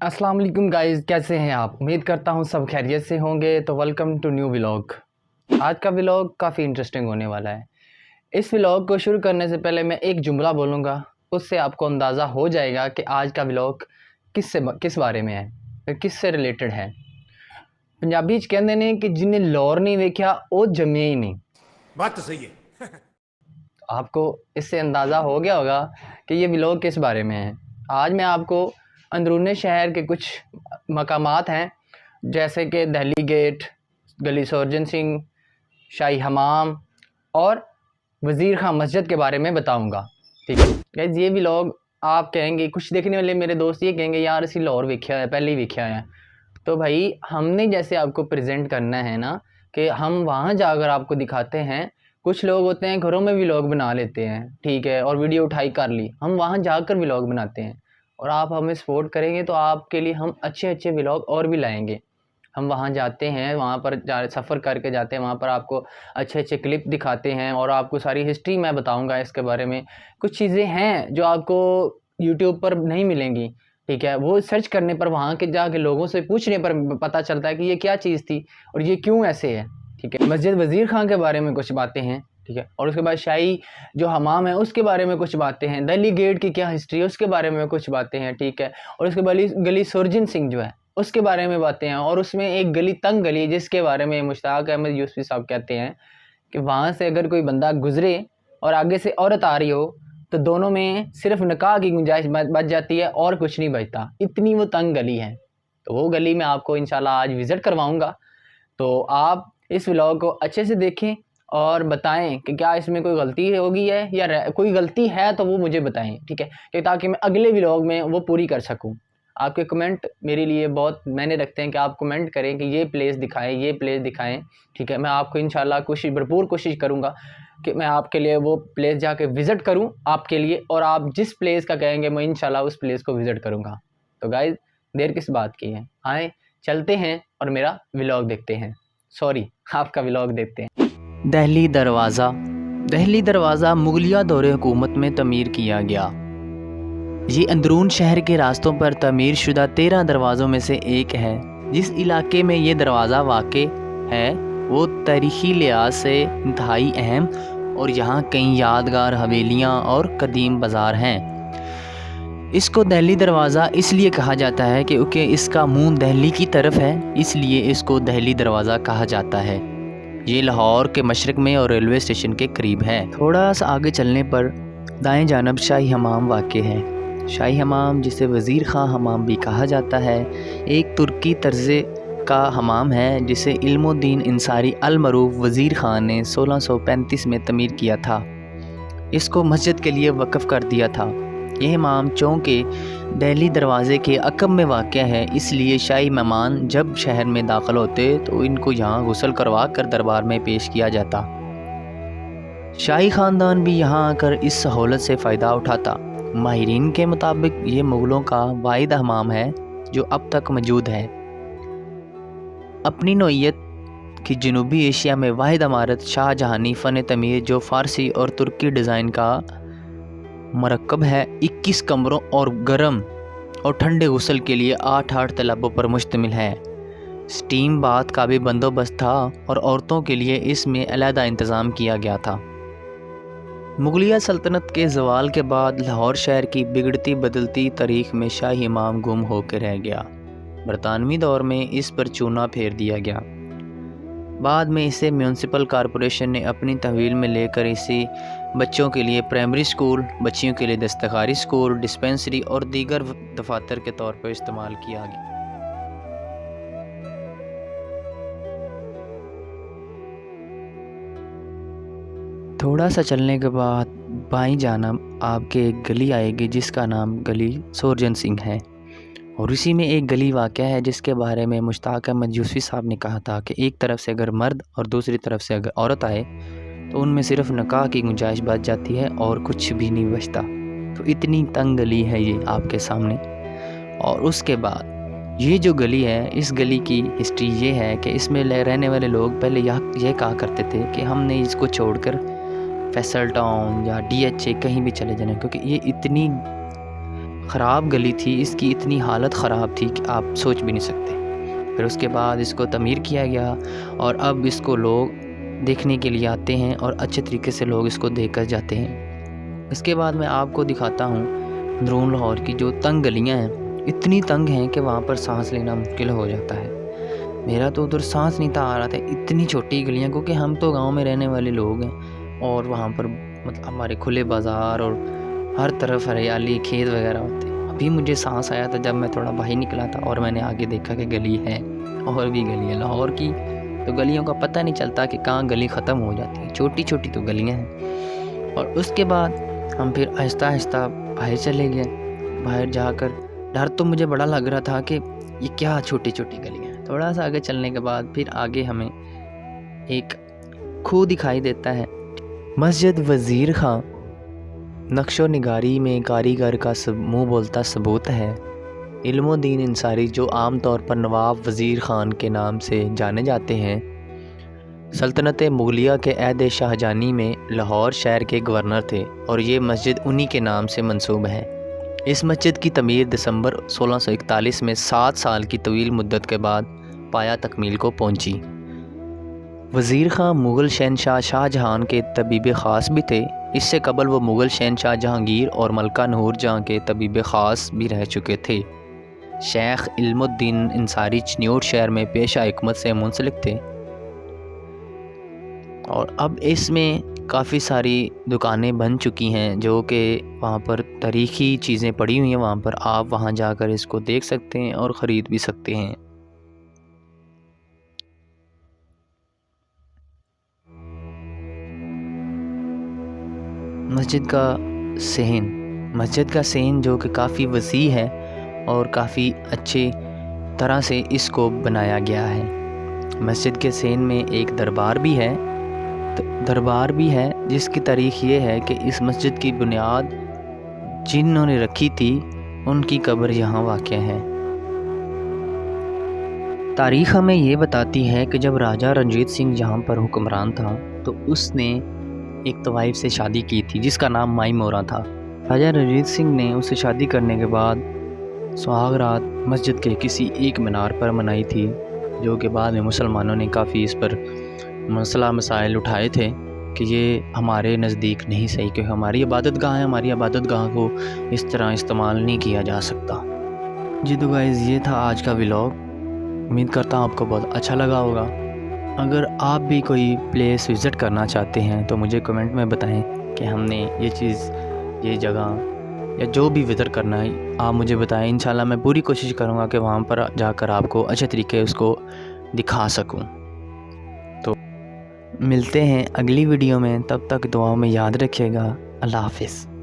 अस्सलाम वालेकुम गाइस, कैसे हैं आप? उम्मीद करता हूँ सब खैरियत से होंगे। तो वेलकम टू न्यू व्लॉग। आज का व्लॉग काफ़ी इंटरेस्टिंग होने वाला है। इस व्लॉग को शुरू करने से पहले मैं एक जुमला बोलूँगा, उससे आपको अंदाज़ा हो जाएगा कि आज का व्लॉग किस बारे में है, किससे रिलेटेड है। पंजाबी च कहते ने कि जिन्हें लाहौर नहीं देखा वो जम्मे ही नहीं। बात तो सही है। आपको इससे अंदाज़ा हो गया होगा कि ये व्लॉग किस बारे में है। आज मैं आपको अंदरूनी शहर के कुछ मकामात हैं, जैसे कि दिल्ली गेट, गली सर्जन सिंह, शाही हमाम और वज़ीर खां मस्जिद के बारे में बताऊंगा। ठीक है गाइस, ये व्लॉग आप कहेंगे, कुछ देखने वाले मेरे दोस्त ये कहेंगे यार असी लाहौर वेख्या है, पहले ही वेख्या है। तो भाई हमने जैसे आपको प्रेजेंट करना है ना, कि हम वहाँ जाकर आपको दिखाते हैं। कुछ लोग होते हैं घरों में व्लॉग बना लेते हैं, ठीक है, और वीडियो उठाई कर ली। हम वहाँ जाकर व्लॉग बनाते हैं और आप हमें सपोर्ट करेंगे तो आपके लिए हम अच्छे अच्छे व्लॉग और भी लाएंगे। हम वहाँ जाते हैं, वहाँ पर सफ़र करके जाते हैं, वहाँ पर आपको अच्छे अच्छे क्लिप दिखाते हैं और आपको सारी हिस्ट्री मैं बताऊँगा इसके बारे में। कुछ चीज़ें हैं जो आपको यूट्यूब पर नहीं मिलेंगी, ठीक है, वो सर्च करने पर, वहाँ के जाके लोगों से पूछने पर पता चलता है कि ये क्या चीज़ थी और ये क्यों ऐसे है। ठीक है, मस्जिद वज़ीर खां के बारे में कुछ बातें हैं, ठीक है, और उसके बाद शाही जो हमाम है उसके बारे में कुछ बातें हैं, दिल्ली गेट की क्या हिस्ट्री है उसके बारे में कुछ बातें हैं, ठीक है, और उसके बाद गली सर्जन सिंह जो है उसके बारे में बातें हैं। और उसमें एक गली तंग गली जिसके बारे में मुश्ताक अहमद यूसुफी साहब कहते हैं कि वहाँ से अगर कोई बंदा गुजरे और आगे से औरत आ रही हो तो दोनों में सिर्फ निकाह की गुंजाइश बच जाती है और कुछ नहीं बचता, इतनी वो तंग गली है। तो वो गली मैं आपको इंशाल्लाह आज विज़िट करवाऊँगा। तो आप इस व्लॉग को अच्छे से देखें और बताएं कि क्या इसमें कोई गलती होगी है या कोई गलती है तो वो मुझे बताएं, ठीक है, कि ताकि मैं अगले व्लॉग में वो पूरी कर सकूं। आपके कमेंट मेरे लिए बहुत मायने रखते हैं कि आप कमेंट करें कि ये प्लेस दिखाएं, ये प्लेस दिखाएं, ठीक है। मैं आपको इंशाल्लाह भरपूर कोशिश करूँगा कि मैं आपके लिए वो प्लेस जाके विज़िट करूँ आपके लिए, और आप जिस प्लेस का कहेंगे मैं इंशाल्लाह उस प्लेस को विज़िट करूँगा। तो गाइज़ देर किस बात की है, आए चलते हैं और मेरा व्लॉग देखते हैं। सॉरी, आपका व्लॉग देखते हैं। दहली दरवाज़ा। दहली दरवाज़ा मुगलिया दौरे हुकूमत में तमीर किया गया। ये अंदरून शहर के रास्तों पर तमीर शुदा 13 दरवाज़ों में से एक है। जिस इलाके में ये दरवाज़ा वाक़े है वो तारीख़ी लिहाज से इंतहाई अहम, और यहाँ कई यादगार हवेलियाँ और कदीम बाज़ार हैं। इसको दहली दरवाज़ा इसलिए कहा जाता है क्योंकि इसका मुंह दहली की तरफ है, इसलिए इसको दहली दरवाज़ा कहा जाता है। ये लाहौर के मशरक़ में और रेलवे स्टेशन के करीब है। थोड़ा सा आगे चलने पर दाएं जानब शाही हमाम वाक़े है। शाही हमाम, जिसे वज़ीर खां हमाम भी कहा जाता है, एक तुर्की तर्ज़े का हमाम है जिसे इल्मुद्दीन इंसारी अल मरूफ वज़ीर खां ने 1635 में तमीर किया था। इसको मस्जिद के लिए वक़फ़ कर दिया था। यह हमाम चूँकि दिल्ली दरवाज़े के अक़ब में वाक़या है, इसलिए शाही मेहमान जब शहर में दाखिल होते तो इनको यहाँ गुस्ल करवा कर दरबार में पेश किया जाता। शाही ख़ानदान भी यहाँ आकर इस सहूलत से फ़ायदा उठाता। माहिरीन के मुताबिक ये मुग़लों का वाहिद हमाम है जो अब तक मौजूद है। अपनी नौइयत की जनूबी एशिया में वाहिद इमारत शाहजहानी फ़न तमीर जो फ़ारसी और तुर्की डिज़ाइन का मरकब है, 21 कमरों और गर्म और ठंडे गुस्ल के लिए 8 तलबों पर मुश्तमिल है। स्टीम बाथ का भी बंदोबस्त था और औरतों के लिए इसमें अलहदा इंतज़ाम किया गया था। मुगलिया सल्तनत के ज़वाल के बाद लाहौर शहर की बिगड़ती बदलती तारीख़ में शाही इमाम गुम होकर रह गया। बरतानवी दौर में इस पर चूना फेर दिया गया। बाद में इसे म्यूनसिपल कॉरपोरेशन ने अपनी तहवील में लेकर इसे बच्चों के लिए प्राइमरी स्कूल, बच्चियों के लिए दस्तकारी स्कूल, डिस्पेंसरी और दीगर दफातर के तौर पर इस्तेमाल किया गया। थोड़ा सा चलने के बाद बाईं जानब आपके एक गली आएगी जिसका नाम गली सर्जन सिंह है, और इसी में एक गली वाक़या है जिसके बारे में मुश्ताक अहमद यूसुफी साहब ने कहा था कि एक तरफ से अगर मर्द और दूसरी तरफ से अगर औरत आए तो उनमें सिर्फ निकाह की गुंजाइश बच जाती है और कुछ भी नहीं बचता। तो इतनी तंग गली है ये आपके सामने। और उसके बाद ये जो गली है, इस गली की हिस्ट्री ये है कि इसमें रहने वाले लोग पहले यह कहा करते थे कि हमने इसको छोड़कर फैसल टाउन या DHA कहीं भी चले जाना, क्योंकि ये इतनी ख़राब गली थी, इसकी इतनी हालत ख़राब थी कि आप सोच भी नहीं सकते। फिर उसके बाद इसको तमीर किया गया और अब इसको लोग देखने के लिए आते हैं और अच्छे तरीके से लोग इसको देख कर जाते हैं। इसके बाद मैं आपको दिखाता हूँ अंदरून लाहौर की जो तंग गलियाँ हैं, इतनी तंग हैं कि वहाँ पर सांस लेना मुश्किल हो जाता है। मेरा तो उधर सांस नहीं था आ रहा था, इतनी छोटी गलियाँ, क्योंकि हम तो गांव में रहने वाले लोग हैं और वहाँ पर मतलब हमारे खुले बाज़ार और हर तरफ हरियाली, खेत वगैरह होते हैं। अभी मुझे सांस आया था जब मैं थोड़ा बाहर निकला था और मैंने आगे देखा कि गली है और भी गली है। लाहौर की तो गलियों का पता नहीं चलता कि कहाँ गली ख़त्म हो जाती है, छोटी छोटी तो गलियाँ हैं। और उसके बाद हम फिर आहिस्ता आहिस्ता बाहर चले गए। बाहर जाकर डर तो मुझे बड़ा लग रहा था कि ये क्या छोटी छोटी गलियाँ हैं। थोड़ा सा आगे चलने के बाद फिर आगे हमें एक खूह दिखाई देता है। मस्जिद वज़ीर खां नक्शो निगारी में कारीगर का मुँह बोलता सबूत है। इल्मुद्दीन अंसारी, जो आम तौर पर नवाब वज़ीर ख़ान के नाम से जाने जाते हैं, सल्तनत मुग़लिया के अहद शाहजहानी में लाहौर शहर के गवर्नर थे और ये मस्जिद उन्हीं के नाम से मंसूब है। इस मस्जिद की तमीर दिसंबर 1641 में 7 साल की तवील मुद्दत के बाद पाया तकमील को पहुंची। वज़ीर ख़ान मुग़ल शहनशाह शाहजहां के तबीब ख़ास भी थे। इससे कबल वो मुग़ल शहनशाह जहांगीर और मलका नूर जहाँ के तबीब ख़ास भी रह चुके थे। शेख इल्मुद्दीन अंसारी चिन्योट शहर में पेशा हिकमत से मुंसलिक थे और अब इसमें काफ़ी सारी दुकानें बन चुकी हैं जो कि वहाँ पर तारीख़ी चीज़ें पड़ी हुई हैं। वहाँ पर आप वहाँ जाकर इसको देख सकते हैं और ख़रीद भी सकते हैं। मस्जिद का सहन जो कि काफ़ी वसी है और काफ़ी अच्छे तरह से इसको बनाया गया है। मस्जिद के सहन में एक दरबार भी है जिसकी तारीख़ ये है कि इस मस्जिद की बुनियाद जिन्होंने रखी थी उनकी कब्र यहाँ वाक़ है। तारीख़ हमें ये बताती है कि जब राजा रणजीत सिंह यहाँ पर हुक्मरान था तो उसने एक तवाइफ से शादी की थी जिसका नाम माई मोरा था। राजा रणजीत सिंह ने उससे शादी करने के बाद सुहाग रात मस्जिद के किसी एक मीनार पर मनाई थी, जो कि बाद में मुसलमानों ने काफ़ी इस पर मसला मसाइल उठाए थे कि ये हमारे नज़दीक नहीं सही, क्योंकि हमारी इबादत गाह है, हमारी इबादत गाह को इस तरह इस्तेमाल नहीं किया जा सकता। जी तो गाइज़, ये था आज का व्लॉग। उम्मीद करता हूँ आपको बहुत अच्छा लगा होगा। अगर आप भी कोई प्लेस विज़िट करना चाहते हैं तो मुझे कमेंट में बताएं कि हमने ये चीज़, ये जगह या जो भी विज़िट करना है आप मुझे बताएं। इंशाल्लाह मैं पूरी कोशिश करूँगा कि वहाँ पर जाकर आपको अच्छे तरीके उसको दिखा सकूँ। तो मिलते हैं अगली वीडियो में, तब तक दुआओं में याद रखिएगा। अल्लाह हाफ़िज़।